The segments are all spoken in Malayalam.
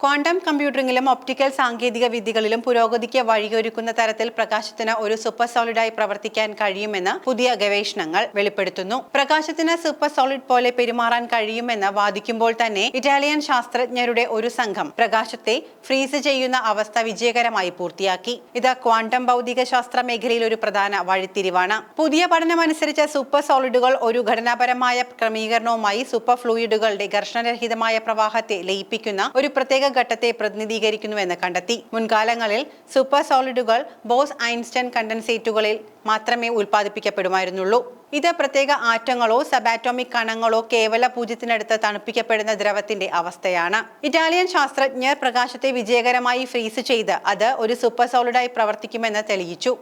ക്വാണ്ടം കമ്പ്യൂട്ടിംഗിലും ഒപ്റ്റിക്കൽ സാങ്കേതിക വിദ്യകളിലും പുരോഗതിക്ക് വഴിയൊരുക്കുന്ന തരത്തിൽ പ്രകാശത്തിന് ഒരു സൂപ്പർ സോളിഡായി പ്രവർത്തിക്കാൻ കഴിയുമെന്ന് പുതിയ ഗവേഷണങ്ങൾ വെളിപ്പെടുത്തുന്നു. പ്രകാശത്തിന് സൂപ്പർ സോളിഡ് പോലെ പെരുമാറാൻ കഴിയുമെന്ന് വാദിക്കുമ്പോൾ തന്നെ ഇറ്റാലിയൻ ശാസ്ത്രജ്ഞരുടെ ഒരു സംഘം പ്രകാശത്തെ ഫ്രീസ് ചെയ്യുന്ന അവസ്ഥ വിജയകരമായി പൂർത്തിയാക്കി. ഇത് ക്വാണ്ടം ഭൗതിക ശാസ്ത്ര മേഖലയിൽ ഒരു പ്രധാന വഴിത്തിരിവാണ്. പുതിയ പഠനമനുസരിച്ച് സൂപ്പർ സോളിഡുകൾ ഒരു ഘടനാപരമായ ക്രമീകരണവുമായി സൂപ്പർ ഫ്ലൂയിഡുകളുടെ ഘർഷണരഹിതമായ പ്രവാഹത്തെ ലയിപ്പിക്കുന്ന ഒരു പ്രത്യേക ഘട്ടത്തെ പ്രതിനിധീകരിക്കുന്നുവെന്ന് കണ്ടെത്തി. മുൻകാലങ്ങളിൽ സൂപ്പർ സോളിഡുകൾ ബോസ്-ഐൻസ്റ്റൈൻ കണ്ടൻസേറ്റുകളിൽ മാത്രമേ ഉൽപ്പാദിപ്പിക്കപ്പെടുമായിരുന്നുള്ളൂ. ഇത് പ്രത്യേക ആറ്റങ്ങളോ സബാറ്റോമിക് കണങ്ങളോ കേവല പൂജ്യത്തിനടുത്ത് തണുപ്പിക്കപ്പെടുന്ന ദ്രവത്തിന്റെ അവസ്ഥയാണ്. ഇറ്റാലിയൻ ശാസ്ത്രജ്ഞർ പ്രകാശത്തെ വിജയകരമായി ഫ്രീസ് ചെയ്ത് അത് ഒരു സൂപ്പർ സോളിഡായി പ്രവർത്തിക്കുമെന്ന് തെളിയിച്ചു.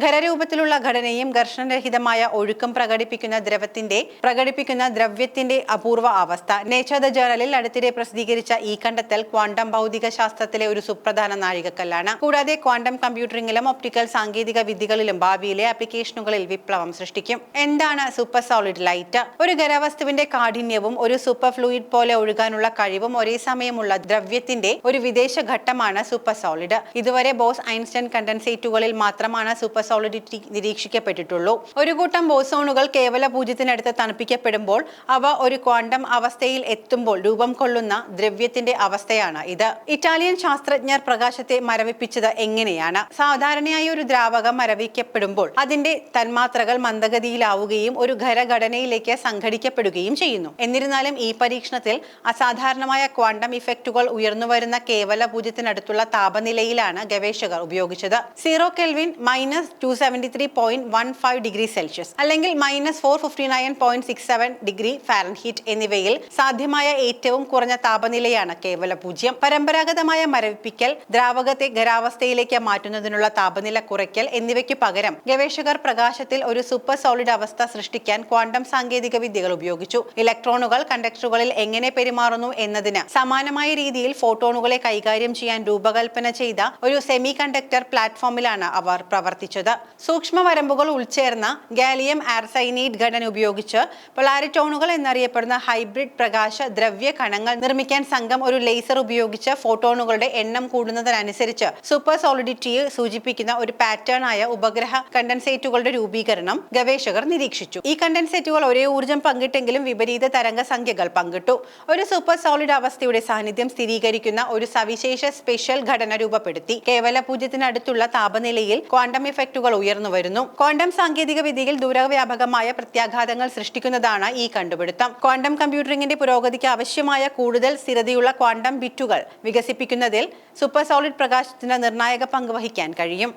ഖരരൂപത്തിലുള്ള ഘടനയും ഘർഷണരഹിതമായ ഒഴുക്കും പ്രകടിപ്പിക്കുന്ന ദ്രവ്യത്തിന്റെ അപൂർവ അവസ്ഥ. നേച്ചർ ദ ജേർണലിൽ അടുത്തിടെ പ്രസിദ്ധീകരിച്ച ഈ കണ്ടെത്തൽ ക്വാണ്ടം ഭൗതിക ശാസ്ത്രത്തിലെ ഒരു സുപ്രധാന നാഴികക്കല്ലാണ്. കൂടാതെ ക്വാണ്ടം കമ്പ്യൂട്ടിംഗിലും ഒപ്റ്റിക്കൽ സാങ്കേതിക വിദ്യകളിലും ഭാവിയിലെ ആപ്ലിക്കേഷനുകളിൽ വിപ്ലവം സൃഷ്ടിക്കും. എന്താണ് സൂപ്പർ സോളിഡ് ലൈറ്റ്? ഒരു ഖരവസ്തുവിന്റെ കാഠിന്യവും ഒരു സൂപ്പർ ഫ്ലൂയിഡ് പോലെ ഒഴുകാനുള്ള കഴിവും ഒരേ സമയമുള്ള ദ്രവ്യത്തിന്റെ ഒരു വിദേശ ഘട്ടമാണ് സൂപ്പർ സോളിഡ്. ഇതുവരെ ബോസ്-ഐൻസ്റ്റൈൻ കണ്ടൻസേറ്റുകളിൽ മാത്രമാണ് സൂപ്പർ സോളിഡിറ്റി നിരീക്ഷിക്കപ്പെട്ടിട്ടുള്ളൂ. ഒരു കൂട്ടം ബോസോണുകൾ കേവല പൂജ്യത്തിനടുത്ത് തണുപ്പിക്കപ്പെടുമ്പോൾ അവ ഒരു ക്വാണ്ടം അവസ്ഥയിൽ എത്തുമ്പോൾ രൂപം കൊള്ളുന്ന ദ്രവ്യത്തിന്റെ അവസ്ഥയാണ് ഇത്. ഇറ്റാലിയൻ ശാസ്ത്രജ്ഞർ പ്രകാശത്തെ മരവിപ്പിച്ചത് എങ്ങനെയാണ്? സാധാരണയായി ഒരു ദ്രാവകം മരവിക്കപ്പെടുമ്പോൾ അതിന്റെ തന്മാത്രകൾ മന്ദഗതിയിലാവുകയും ഒരു ഖരഘടനയിലേക്ക് സംഘടിക്കപ്പെടുകയും ചെയ്യുന്നു. എന്നിരുന്നാലും ഈ പരീക്ഷണത്തിൽ അസാധാരണമായ ക്വാണ്ടം ഇഫക്റ്റുകൾ ഉയർന്നുവരുന്ന കേവല പൂജ്യത്തിനടുത്തുള്ള താപനിലയിലാണ് ഗവേഷകർ ഉപയോഗിച്ചത്. 0 കെൽവിൻ -273.15 ഡിഗ്രി സെൽഷ്യസ് അല്ലെങ്കിൽ -459.67 ഡിഗ്രി ഫാരൻഹീറ്റ് എന്നിവയിൽ സാധ്യമായ ഏറ്റവും കുറഞ്ഞ താപനിലയാണ് കേവല പൂജ്യം. പരമ്പരാഗതമായ മരവിപ്പിക്കൽ, ദ്രാവകത്തെ ഖരാവസ്ഥയിലേക്ക് മാറ്റുന്നതിനുള്ള താപനില കുറയ്ക്കൽ എന്നിവയ്ക്ക് പകരം ഗവേഷകർ പ്രകാശത്തിൽ ഒരു സൂപ്പർ സോളിഡ് അവസ്ഥ സൃഷ്ടിക്കാൻ ക്വാണ്ടം സാങ്കേതിക വിദ്യകൾ ഉപയോഗിച്ചു. ഇലക്ട്രോണുകൾ കണ്ടക്ടറുകളിൽ എങ്ങനെ പെരുമാറുന്നു എന്നതിന് സമാനമായ രീതിയിൽ ഫോട്ടോണുകളെ കൈകാര്യം ചെയ്യാൻ രൂപകൽപ്പന ചെയ്ത ഒരു സെമി കണ്ടക്ടർ പ്ലാറ്റ്ഫോമിലാണ് അവർ പ്രവർത്തിച്ചത്. സൂക്ഷ്മ വരമ്പുകൾ ഉൾച്ചേർന്ന ഗാലിയം ആർസൈനൈഡ് ഘടന ഉപയോഗിച്ച് പൊളാരിറ്റോണുകൾ എന്നറിയപ്പെടുന്ന ഹൈബ്രിഡ് പ്രകാശ ദ്രവ്യ കണങ്ങൾ നിർമ്മിക്കാൻ സംഘം ഒരു ലേസർ ഉപയോഗിച്ച് ഫോട്ടോണുകളുടെ എണ്ണം കൂടുന്നതിനനുസരിച്ച് സൂപ്പർ സോളിഡിറ്റിയെ സൂചിപ്പിക്കുന്ന ഒരു പാറ്റേൺ ആയ ഉപഗ്രഹ കണ്ടൻസേറ്റുകളുടെ രൂപീകരണം ഗവേഷകർ നിരീക്ഷിച്ചു. ഈ കണ്ടൻസേറ്റുകൾ ഒരേ ഊർജ്ജം പങ്കിട്ടെങ്കിലും വിപരീത തരംഗ സംഖ്യകൾ പങ്കിട്ടു. ഒരു സൂപ്പർ സോളിഡ് അവസ്ഥയുടെ സാന്നിധ്യം സ്ഥിരീകരിക്കുന്ന ഒരു സവിശേഷ സ്പെഷ്യൽ ഘടന രൂപപ്പെടുത്തി. കേവല പൂജ്യത്തിനടുത്തുള്ള താപനിലയിൽ ക്വാണ്ടം ഇഫക്റ്റുകൾ ഉയർന്നു വരുന്നു. ക്വാണ്ടം സാങ്കേതിക വിദ്യയിൽ ദൂരവ്യാപകമായ പ്രത്യാഘാതങ്ങൾ സൃഷ്ടിക്കുന്നതാണ് ഈ കണ്ടുപിടുത്തം. ക്വാണ്ടം കമ്പ്യൂട്ടിംഗിന്റെ പുരോഗതിക്ക് ആവശ്യമായ കൂടുതൽ സ്ഥിരതയുള്ള ക്വാണ്ടം ബിറ്റുകൾ വികസിപ്പിക്കുന്നതിൽ സൂപ്പർ സോളിഡ് പ്രകാശത്തിന് നിർണായക പങ്ക് വഹിക്കാൻ കഴിയും.